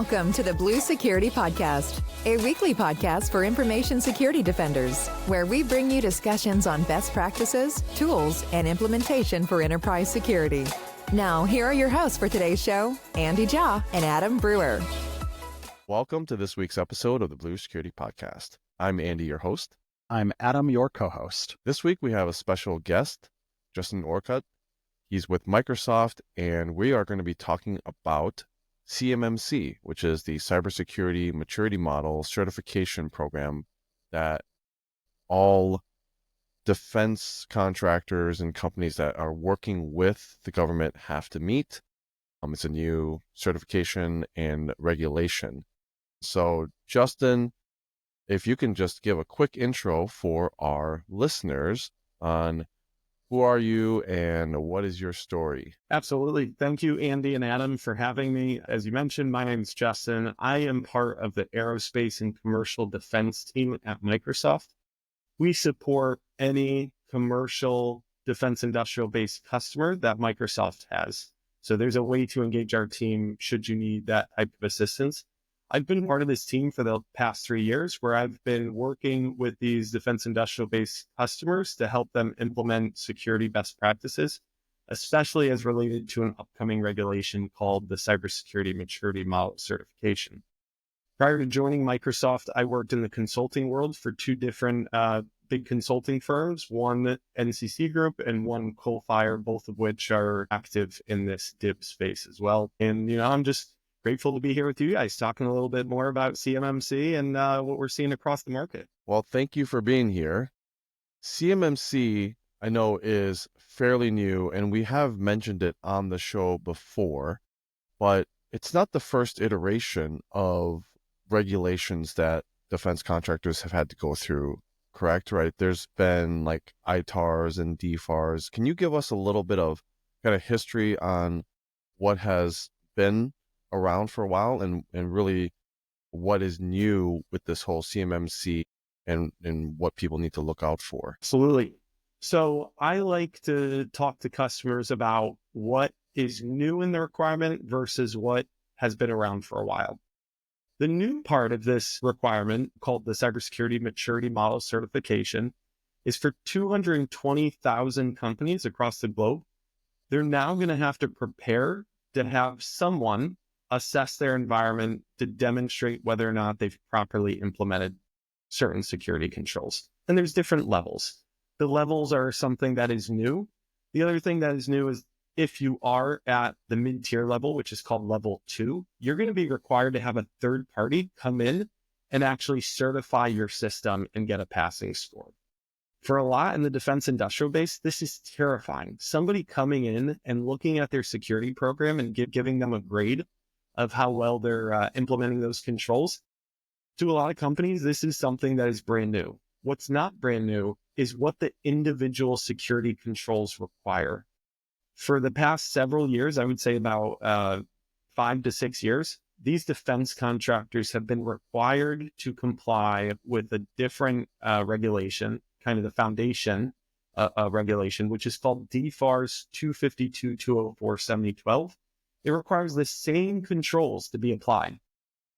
Welcome to the Blue Security Podcast, a weekly podcast for information security defenders, where we bring you discussions on best practices, tools, and implementation for enterprise security. Now, here are your hosts for today's show, Andy Jha and Adam Brewer. Welcome to this week's episode of the Blue Security Podcast. I'm Andy, your host. I'm Adam, your co-host. This week we have a special guest, Justin Orcutt. He's with Microsoft, and we are going to be talking about CMMC, which is the Cybersecurity Maturity Model Certification Program that all defense contractors and companies that are working with the government have to meet. It's a new certification and regulation. So, Justin, if you can just give a quick intro for our listeners on who are you and what is your story? Absolutely. Thank you, Andy and Adam, for having me. As you mentioned, my name is Justin. I am part of the aerospace and commercial defense team at Microsoft. We support any commercial defense industrial-based customer that Microsoft has. So there's a way to engage our team should you need that type of assistance. I've been part of this team for the past 3 years, where I've been working with these defense industrial-based customers to help them implement security best practices, especially as related to an upcoming regulation called the Cybersecurity Maturity Model Certification. Prior to joining Microsoft, I worked in the consulting world for two different big consulting firms, one NCC Group and one Coalfire, both of which are active in this DIB space as well. And, I'm just grateful to be here with you guys, talking a little bit more about CMMC and what we're seeing across the market. Well, thank you for being here. CMMC, I know, is fairly new, and we have mentioned it on the show before, but it's not the first iteration of regulations that defense contractors have had to go through, correct? Right? There's been like ITARs and DFARs. Can you give us a little bit of kind of history on what has been around for a while and really what is new with this whole CMMC and what people need to look out for? Absolutely. So I like to talk to customers about what is new in the requirement versus what has been around for a while. The new part of this requirement, called the Cybersecurity Maturity Model Certification, is for 220,000 companies across the globe. They're now going to have to prepare to have someone assess their environment to demonstrate whether or not they've properly implemented certain security controls. And there's different levels. The levels are something that is new. The other thing that is new is if you are at the mid-tier level, which is called level 2, you're going to be required to have a third party come in and actually certify your system and get a passing score. For a lot in the defense industrial base, this is terrifying. Somebody coming in and looking at their security program and giving them a grade of how well they're implementing those controls. To a lot of companies, this is something that is brand new. What's not brand new is what the individual security controls require. For the past several years, I would say about 5 to 6 years, these defense contractors have been required to comply with a different regulation, kind of the foundation regulation, which is called DFARS 252-204-7012. It requires the same controls to be applied.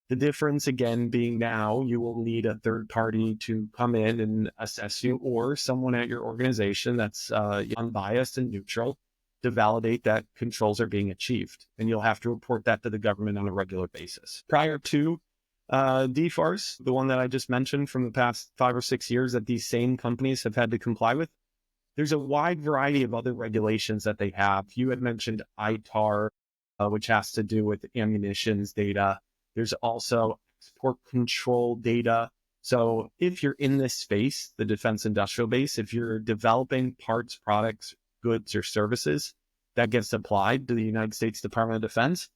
The difference, again, being now you will need a third party to come in and assess you, or someone at your organization that's unbiased and neutral to validate that controls are being achieved. And you'll have to report that to the government on a regular basis. Prior to DFARS, the one that I just mentioned from the past 5 or 6 years that these same companies have had to comply with, there's a wide variety of other regulations that they have. You had mentioned ITAR, which has to do with ammunitions data. There's also export control data. So if you're in this space, the defense industrial base, if you're developing parts, products, goods, or services that gets applied to the United States Department of Defense,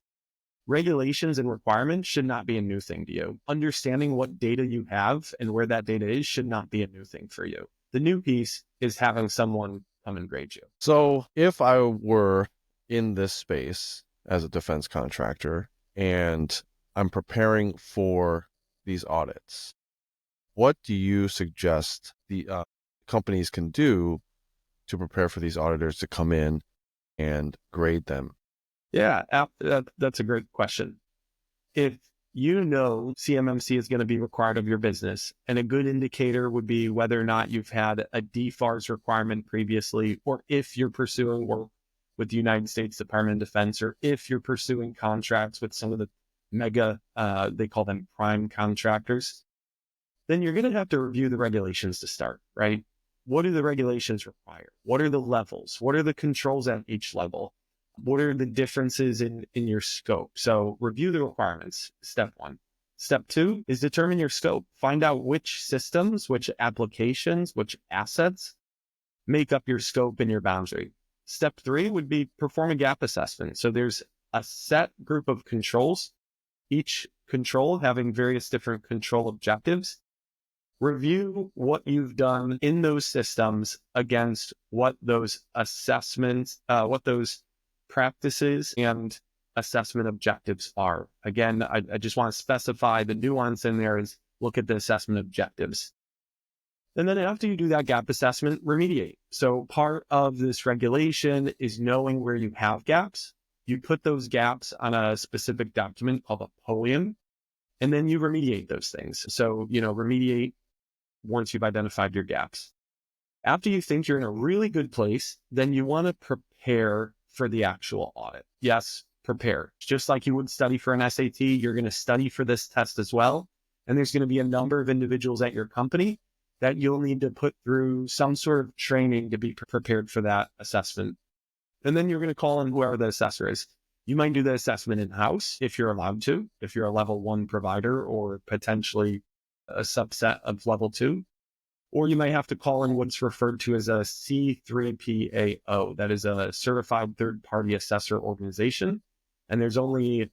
regulations and requirements should not be a new thing to you. Understanding what data you have and where that data is should not be a new thing for you. The new piece is having someone come and grade you. So if I were in this space as a defense contractor and I'm preparing for these audits, what do you suggest the companies can do to prepare for these auditors to come in and grade them? Yeah, that's a great question. If you know CMMC is going to be required of your business. And a good indicator would be whether or not you've had a DFARS requirement previously, or if you're pursuing work with the United States Department of Defense, or if you're pursuing contracts with some of the mega, they call them prime contractors, then you're going to have to review the regulations to start, right? What do the regulations require? What are the levels? What are the controls at each level? What are the differences in your scope? So review the requirements, step one. Step two is determine your scope. Find out which systems, which applications, which assets make up your scope and your boundary. Step three would be perform a gap assessment. So there's a set group of controls, each control having various different control objectives. Review what you've done in those systems against what those assessments, what those practices and assessment objectives are. Again, I just want to specify the nuance in there is look at the assessment objectives. And then after you do that gap assessment, remediate. So part of this regulation is knowing where you have gaps. You put those gaps on a specific document called a POEM, and then you remediate those things. So, remediate once you've identified your gaps. After you think you're in a really good place, then you want to prepare for the actual audit. Yes, prepare. Just like you would study for an SAT, you're going to study for this test as well. And there's going to be a number of individuals at your company that you'll need to put through some sort of training to be prepared for that assessment. And then you're going to call in whoever the assessor is. You might do the assessment in-house if you're allowed to, if you're a level 1 provider or potentially a subset of level 2. Or you might have to call in what's referred to as a C3PAO. That is a certified third-party assessor organization. And there's only,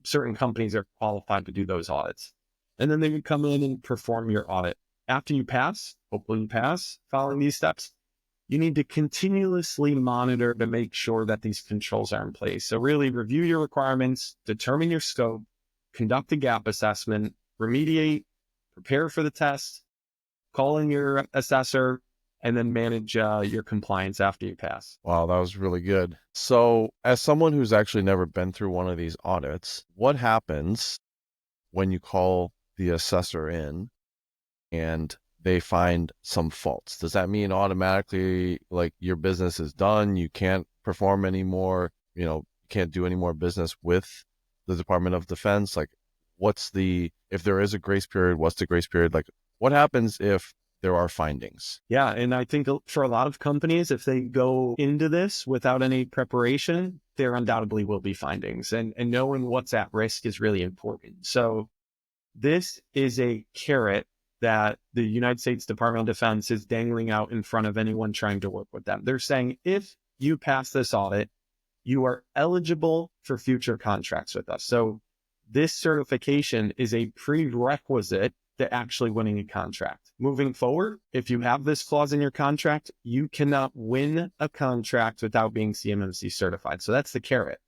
certain companies are qualified to do those audits. And then they would come in and perform your audit. After you pass, hopefully you pass, following these steps, you need to continuously monitor to make sure that these controls are in place. So really review your requirements, determine your scope, conduct a gap assessment, remediate, prepare for the test, call in your assessor, and then manage your compliance after you pass. Wow, that was really good. So as someone who's actually never been through one of these audits, what happens when you call the assessor in and they find some faults? Does that mean automatically like your business is done? You can't perform anymore, can't do any more business with the Department of Defense? Like if there is a grace period, what's the grace period? Like what happens if there are findings? Yeah. And I think for a lot of companies, if they go into this without any preparation, there undoubtedly will be findings, and knowing what's at risk is really important. So this is a carrot that the United States Department of Defense is dangling out in front of anyone trying to work with them. They're saying, if you pass this audit, you are eligible for future contracts with us. So this certification is a prerequisite to actually winning a contract. Moving forward, if you have this clause in your contract, you cannot win a contract without being CMMC certified. So that's the carrot.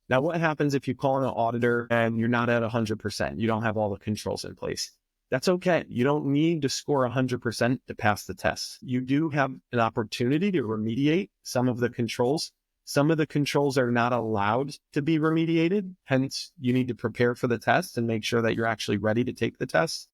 Now, what happens if you call in an auditor and you're not at 100%? You don't have all the controls in place. That's okay. You don't need to score 100% to pass the test. You do have an opportunity to remediate some of the controls. Some of the controls are not allowed to be remediated. Hence, you need to prepare for the test and make sure that you're actually ready to take the test.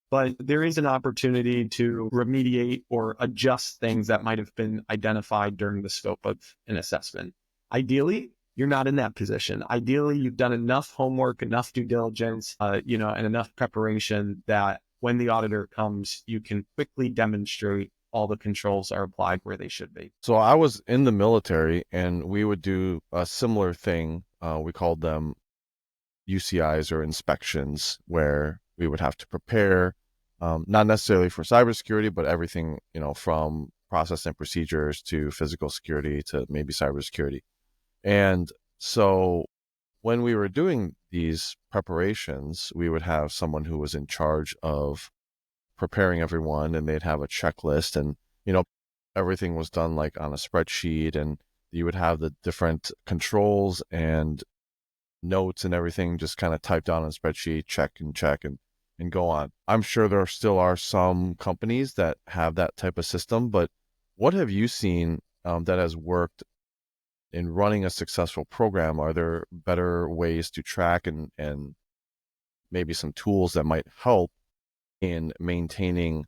But there is an opportunity to remediate or adjust things that might have been identified during the scope of an assessment. Ideally, you're not in that position. Ideally, you've done enough homework, enough due diligence, and enough preparation that when the auditor comes, you can quickly demonstrate all the controls are applied where they should be. So I was in the military and we would do a similar thing. We called them UCIs or inspections, where we would have to prepare, not necessarily for cybersecurity, but everything, from process and procedures to physical security to maybe cybersecurity. And so when we were doing these preparations, we would have someone who was in charge of preparing everyone, and they'd have a checklist, and, everything was done like on a spreadsheet, and you would have the different controls and notes and everything just kind of typed on a spreadsheet, check and go on. I'm sure there still are some companies that have that type of system, but what have you seen that has worked in running a successful program? Are there better ways to track and maybe some tools that might help in maintaining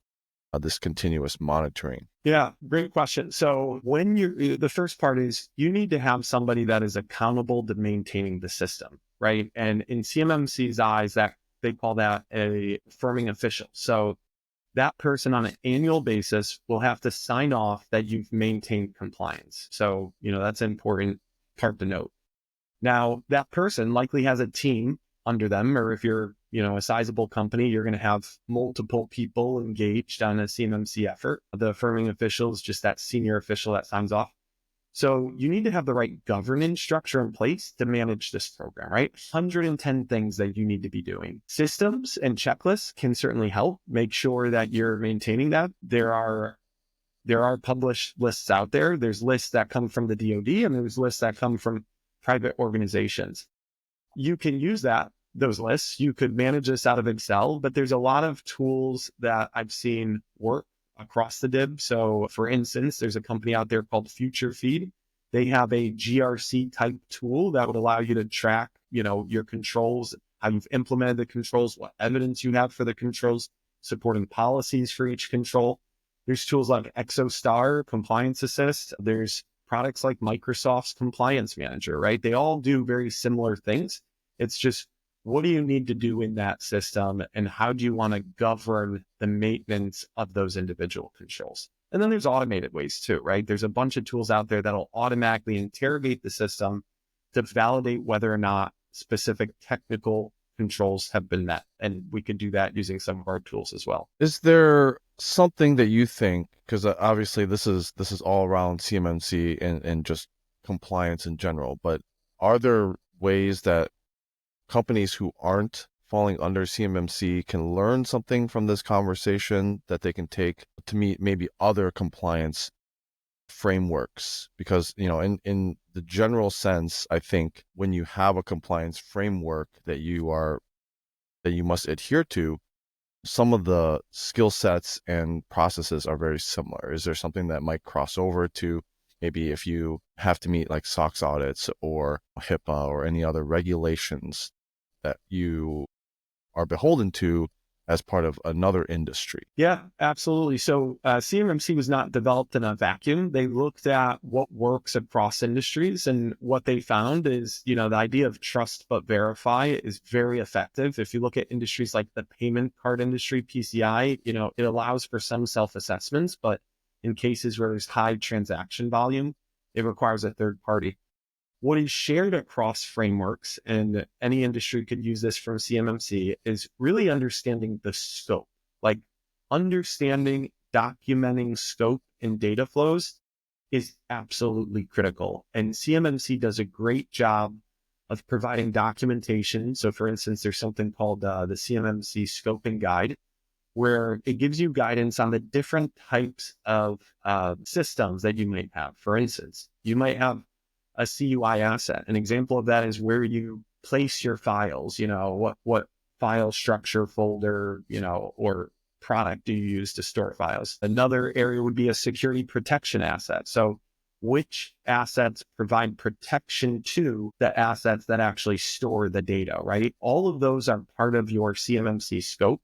this continuous monitoring? Yeah, great question. So the first part is you need to have somebody that is accountable to maintaining the system, right? And in CMMC's eyes, that they call that a affirming official. So that person on an annual basis will have to sign off that you've maintained compliance. So, that's an important part to note. Now, that person likely has a team under them, or if you're, a sizable company, you're going to have multiple people engaged on a CMMC effort. The affirming official is just that senior official that signs off. So you need to have the right governance structure in place to manage this program, right? 110 things that you need to be doing. Systems and checklists can certainly help make sure that you're maintaining that. There are published lists out there. There's lists that come from the DoD and there's lists that come from private organizations. You can use those lists. You could manage this out of Excel, but there's a lot of tools that I've seen work across the DIB. So for instance, there's a company out there called Future Feed. They have a GRC type tool that would allow you to track, your controls, how you've implemented the controls, what evidence you have for the controls, supporting policies for each control. There's tools like ExoStar, Compliance Assist. There's products like Microsoft's Compliance Manager, right? They all do very similar things. It's just, what do you need to do in that system and how do you want to govern the maintenance of those individual controls? And then there's automated ways too, right? There's a bunch of tools out there that'll automatically interrogate the system to validate whether or not specific technical controls have been met. And we could do that using some of our tools as well. Is there something that you think, because obviously this is all around CMMC and just compliance in general, but are there ways that companies who aren't falling under CMMC can learn something from this conversation that they can take to meet maybe other compliance frameworks? Because, in the general sense, I think when you have a compliance framework that you must adhere to, some of the skill sets and processes are very similar. Is there something that might cross over to maybe if you have to meet like SOX audits or HIPAA or any other regulations that you are beholden to as part of another industry? Yeah, absolutely. So CMMC was not developed in a vacuum. They looked at what works across industries, and what they found is, the idea of trust but verify is very effective. If you look at industries like the payment card industry, PCI, it allows for some self-assessments, but in cases where there's high transaction volume, it requires a third party. What is shared across frameworks, and any industry could use this from CMMC, is really understanding the scope, like understanding, documenting scope in data flows is absolutely critical. And CMMC does a great job of providing documentation. So for instance, there's something called the CMMC Scoping Guide, where it gives you guidance on the different types of systems that you might have. For instance, you might have a CUI asset. An example of that is where you place your files, what file structure, folder, or product do you use to store files? Another area would be a security protection asset. So which assets provide protection to the assets that actually store the data, right? All of those are part of your CMMC scope.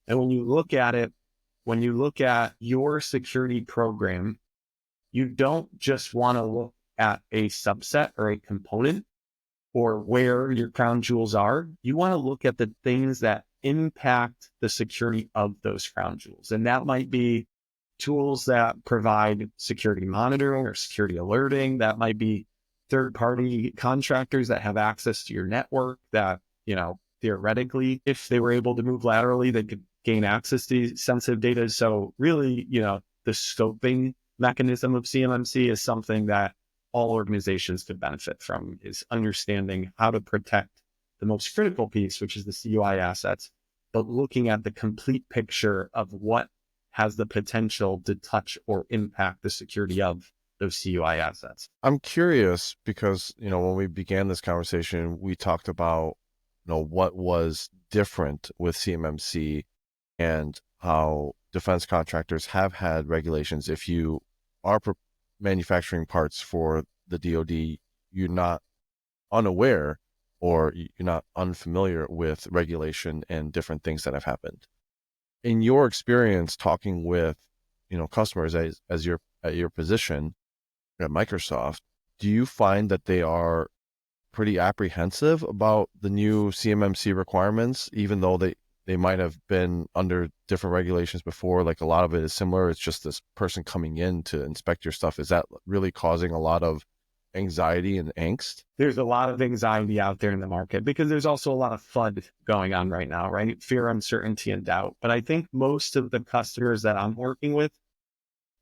And when you look at your security program, you don't just want to look at a subset or a component or where your crown jewels are. You want to look at the things that impact the security of those crown jewels. And that might be tools that provide security monitoring or security alerting. That might be third-party contractors that have access to your network that, theoretically, if they were able to move laterally, they could gain access to sensitive data. So really, the scoping mechanism of CMMC is something that all organizations could benefit from, is understanding how to protect the most critical piece, which is the CUI assets, but looking at the complete picture of what has the potential to touch or impact the security of those CUI assets. I'm curious because, when we began this conversation, we talked about, what was different with CMMC and how defense contractors have had regulations. If you are manufacturing parts for the DoD, you're not unaware or you're not unfamiliar with regulation and different things that have happened. In your experience talking with, customers as you're at your position at Microsoft, do you find that they are pretty apprehensive about the new CMMC requirements, even though they might have been under different regulations before? Like a lot of it is similar. It's just this person coming in to inspect your stuff. Is that really causing a lot of anxiety and angst? There's a lot of anxiety out there in the market because there's also a lot of FUD going on right now, right? Fear, uncertainty, and doubt. But I think most of the customers that I'm working with,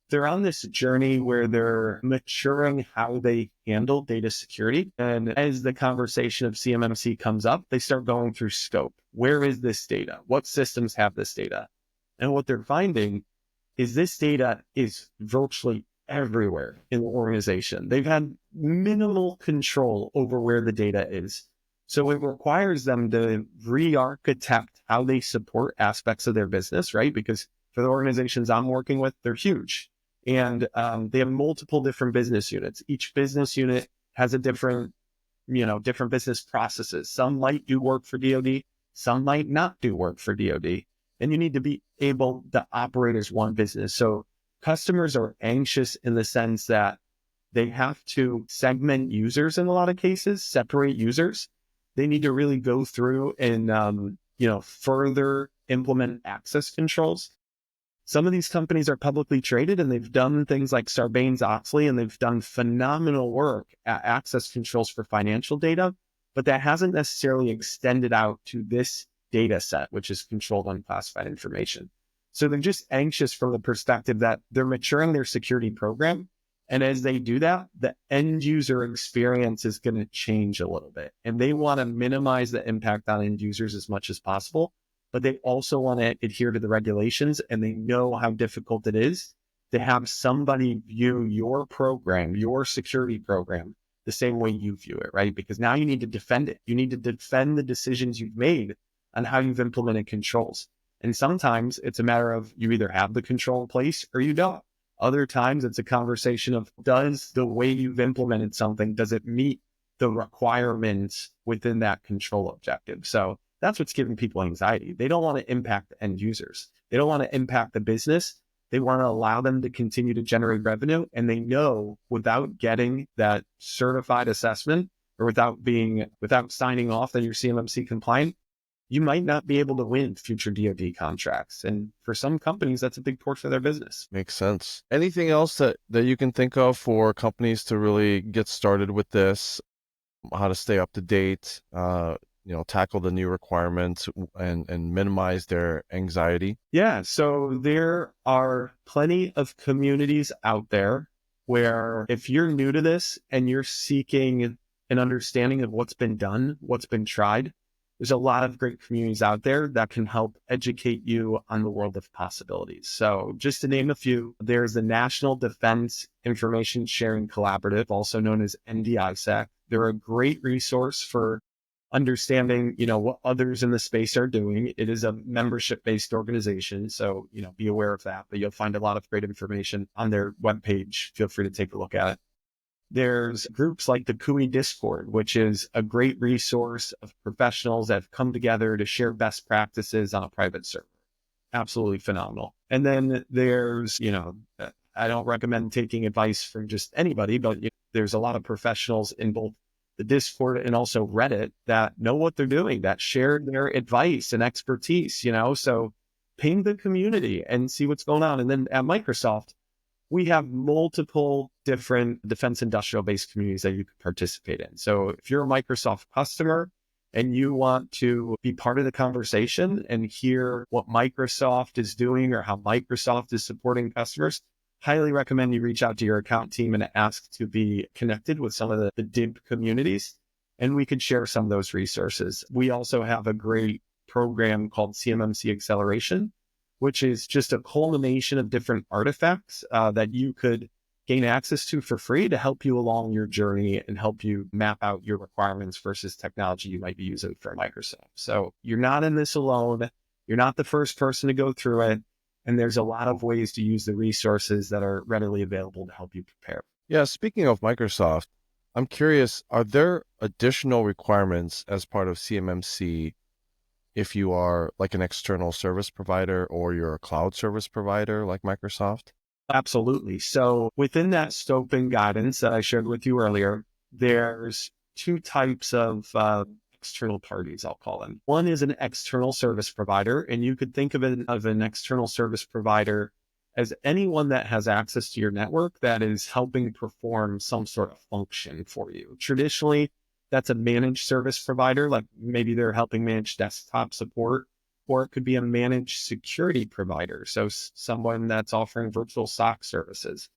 they're on this journey where they're maturing how they handle data security. And as the conversation of CMMC comes up, they start going through scope. Where is this data? What systems have this data? And what they're finding is this data is virtually everywhere in the organization. They've had minimal control over where the data is. So it requires them to re-architect how they support aspects of their business, right? Because for the organizations I'm working with, they're huge. And they have multiple different business units. Each business unit has a different business processes. Some might do work for DoD, some might not do work for DoD. And you need to be able to operate as one business. So customers are anxious in the sense that they have to segment users in a lot of cases, separate users. They need to really go through and, further implement access controls. Some of these companies are publicly traded and they've done things like Sarbanes-Oxley, and they've done phenomenal work at access controls for financial data, but that hasn't necessarily extended out to this data set, which is controlled unclassified information. So they're just anxious from the perspective that they're maturing their security program. And as they do that, the end user experience is going to change a little bit. And they want to minimize the impact on end users as much as possible, but they also want to adhere to the regulations, and they know how difficult it is to have somebody view your program, your security program, the same way you view it, right? Because now you need to defend it. You need to defend the decisions you've made on how you've implemented controls. And sometimes it's a matter of you either have the control in place or you don't. Other times it's a conversation of, does the way you've implemented something, does it meet the requirements within that control objective? So that's what's giving people anxiety. They don't want to impact the end users. They don't want to impact the business. They want to allow them to continue to generate revenue. And they know without getting that certified assessment or without signing off that you're CMMC compliant, you might not be able to win future DoD contracts. And for some companies, that's a big portion of their business. Makes sense. Anything else that you can think of for companies to really get started with this, how to stay up to date, tackle the new requirements and minimize their anxiety? Yeah. So there are plenty of communities out there where if you're new to this and you're seeking an understanding of what's been done, what's been tried, there's a lot of great communities out there that can help educate you on the world of possibilities. So just to name a few, there's the National Defense Information Sharing Collaborative, also known as NDISAC. They're a great resource for understanding, what others in the space are doing. It is a membership-based organization, so, be aware of that, but you'll find a lot of great information on their webpage. Feel free to take a look at it. There's groups like the CUI Discord, which is a great resource of professionals that have come together to share best practices on a private server. Absolutely phenomenal. And then there's, I don't recommend taking advice from just anybody, but there's a lot of professionals in both the Discord and also Reddit that know what they're doing, that share their advice and expertise, so ping the community and see what's going on. And then at Microsoft, we have multiple different defense industrial based communities that you can participate in. So if you're a Microsoft customer and you want to be part of the conversation and hear what Microsoft is doing or how Microsoft is supporting customers, highly recommend you reach out to your account team and ask to be connected with some of the DIB communities, and we could share some of those resources. We also have a great program called CMMC Acceleration, which is just a culmination of different artifacts that you could gain access to for free to help you along your journey and help you map out your requirements versus technology you might be using for Microsoft. So you're not in this alone. You're not the first person to go through it. And there's a lot of ways to use the resources that are readily available to help you prepare. Yeah, speaking of Microsoft, I'm curious, are there additional requirements as part of CMMC if you are like an external service provider or you're a cloud service provider like Microsoft? Absolutely. So within that scope and guidance that I shared with you earlier, there's two types of external parties, I'll call them. One is an external service provider, and you could think of it of an external service provider as anyone that has access to your network that is helping perform some sort of function for you. Traditionally, that's a managed service provider, like maybe they're helping manage desktop support, or it could be a managed security provider. So someone that's offering virtual SOC services.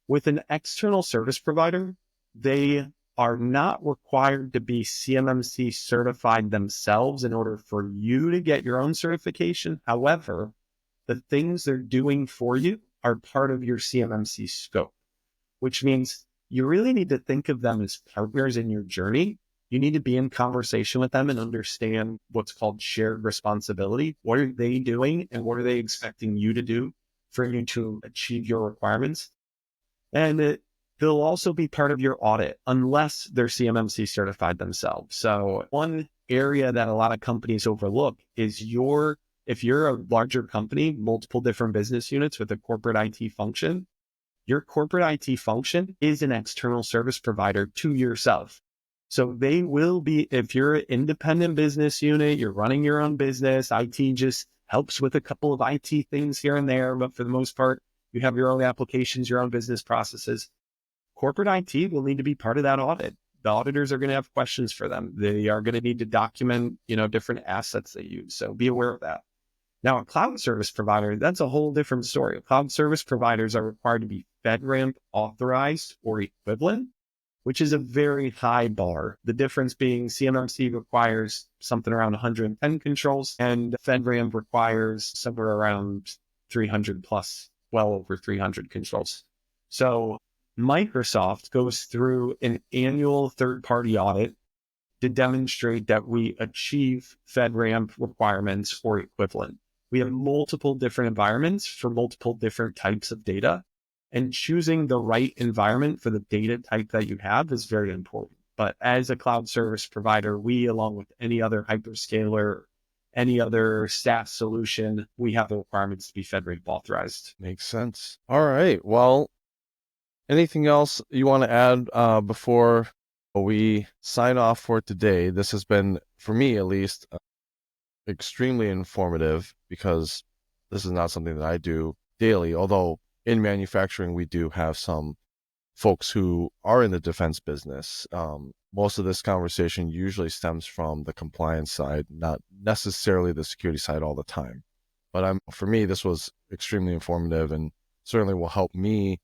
With an external service provider, they are not required to be CMMC certified themselves in order for you to get your own certification. However, the things they're doing for you are part of your CMMC scope, which means you really need to think of them as partners in your journey. You need to be in conversation with them and understand what's called shared responsibility. What are they doing and what are they expecting you to do for you to achieve your requirements? And they'll also be part of your audit unless they're CMMC certified themselves. So one area that a lot of companies overlook is if you're a larger company, multiple different business units with a corporate IT function, your corporate IT function is an external service provider to yourself. So they will be, if you're an independent business unit, you're running your own business, IT just helps with a couple of IT things here and there, but for the most part, you have your own applications, your own business processes. Corporate IT will need to be part of that audit. The auditors are going to have questions for them. They are going to need to document, different assets they use. So be aware of that. Now, a cloud service provider, that's a whole different story. Cloud service providers are required to be FedRAMP authorized or equivalent, which is a very high bar. The difference being CMMC requires something around 110 controls and FedRAMP requires somewhere around 300 plus, well over 300 controls. So Microsoft goes through an annual third-party audit to demonstrate that we achieve FedRAMP requirements or equivalent. We have multiple different environments for multiple different types of data, and choosing the right environment for the data type that you have is very important. But as a cloud service provider, we, along with any other hyperscaler, any other SaaS solution, we have the requirements to be FedRAMP authorized. Makes sense. All right. Well, anything else you want to add before we sign off for today? This has been, for me at least, extremely informative because this is not something that I do daily, although in manufacturing, we do have some folks who are in the defense business. Most of this conversation usually stems from the compliance side, not necessarily the security side all the time. But for me, this was extremely informative and certainly will help me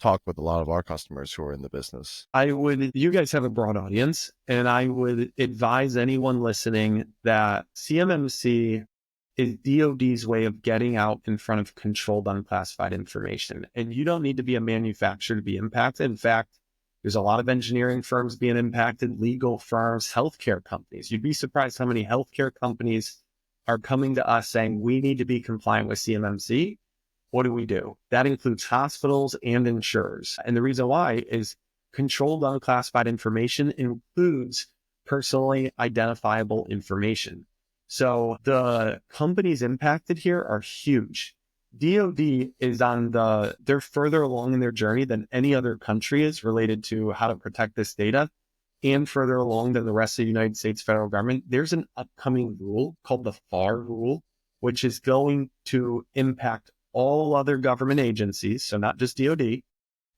talk with a lot of our customers who are in the business. You guys have a broad audience, and I would advise anyone listening that CMMC is DoD's way of getting out in front of controlled unclassified information. And you don't need to be a manufacturer to be impacted. In fact, there's a lot of engineering firms being impacted, legal firms, healthcare companies. You'd be surprised how many healthcare companies are coming to us saying, we need to be compliant with CMMC. What do? That includes hospitals and insurers. And the reason why is controlled unclassified information includes personally identifiable information. So the companies impacted here are huge. DoD is they're further along in their journey than any other country is related to how to protect this data, and further along than the rest of the United States federal government. There's an upcoming rule called the FAR rule, which is going to impact all other government agencies, so not just DoD,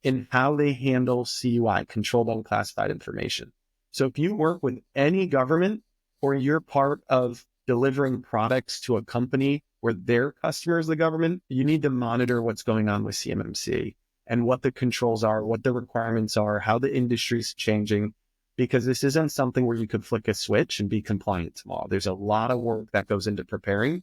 in how they handle CUI, controlled unclassified information. So if you work with any government or you're part of delivering products to a company where their customer is the government, you need to monitor what's going on with CMMC and what the controls are, what the requirements are, how the industry's changing, because this isn't something where you could flick a switch and be compliant tomorrow. There's a lot of work that goes into preparing.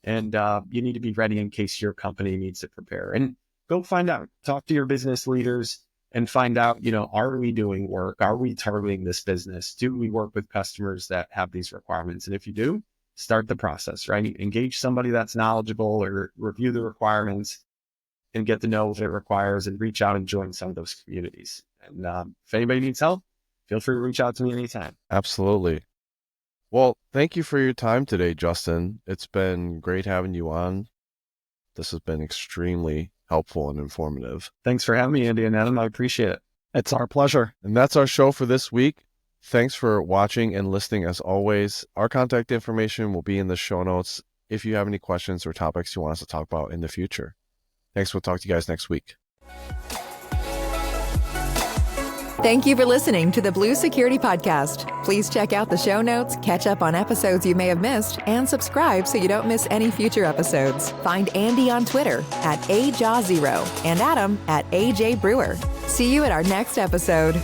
And you need to be ready in case your company needs to prepare. And go find out, talk to your business leaders and find out, are we doing work? Are we targeting this business? Do we work with customers that have these requirements? And if you do, start the process, right? Engage somebody that's knowledgeable or review the requirements and get to know what it requires and reach out and join some of those communities. And if anybody needs help, feel free to reach out to me anytime. Absolutely. Well, thank you for your time today, Justin. It's been great having you on. This has been extremely helpful and informative. Thanks for having me, Andy and Adam. I appreciate it. It's our pleasure. And that's our show for this week. Thanks for watching and listening as always. Our contact information will be in the show notes if you have any questions or topics you want us to talk about in the future. Thanks. We'll talk to you guys next week. Thank you for listening to the Blue Security Podcast. Please check out the show notes, catch up on episodes you may have missed, and subscribe so you don't miss any future episodes. Find Andy on Twitter @AJaw0 and Adam @AJ Brewer. See you at our next episode.